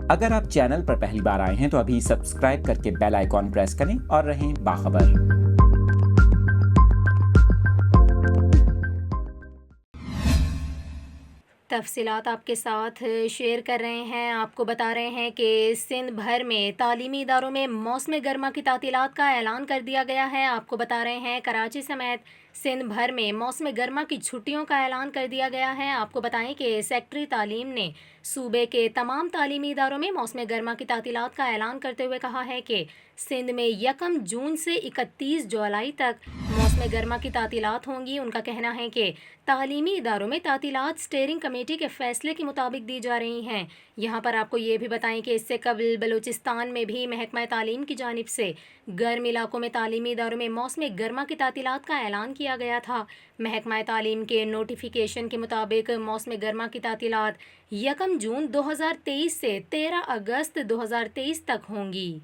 اگر آپ چینل پر پہلی بار آئے ہیں تو ابھی سبسکرائب کر کے بیل آئیکن پریس کریں اور رہیں باخبر۔ تفصیلات آپ کے ساتھ شیئر کر رہے ہیں۔ آپ کو بتا رہے ہیں کہ سندھ بھر میں تعلیمی اداروں میں موسم گرما کی تعطیلات کا اعلان کر دیا گیا ہے۔ آپ کو بتا رہے ہیں کراچی سمیت سندھ بھر میں موسم گرما کی چھٹیوں کا اعلان کر دیا گیا ہے۔ آپ کو بتائیں کہ سیکٹری تعلیم نے صوبے کے تمام تعلیمی اداروں میں موسم گرما کی تعطیلات کا اعلان کرتے ہوئے کہا ہے کہ سندھ میں 1 جون سے 31 جولائی تک موسم گرما کی تعطیلات ہوں گی۔ ان کا کہنا ہے کہ تعلیمی اداروں میں تعطیلات اسٹیئرنگ کمیٹی کے فیصلے کے مطابق دی جا رہی ہیں۔ یہاں پر آپ کو یہ بھی بتائیں کہ اس سے قبل بلوچستان میں بھی محکمہ تعلیم کی جانب سے گرم علاقوں میں تعلیمی اداروں میں موسم گرما کی تعطیلات کا اعلان کیا گیا تھا۔ محکمہ تعلیم کے نوٹیفیکیشن کے مطابق موسم گرما کی تعطیلات 1 جون 2023 سے 13 اگست 2023 تک ہوں گی۔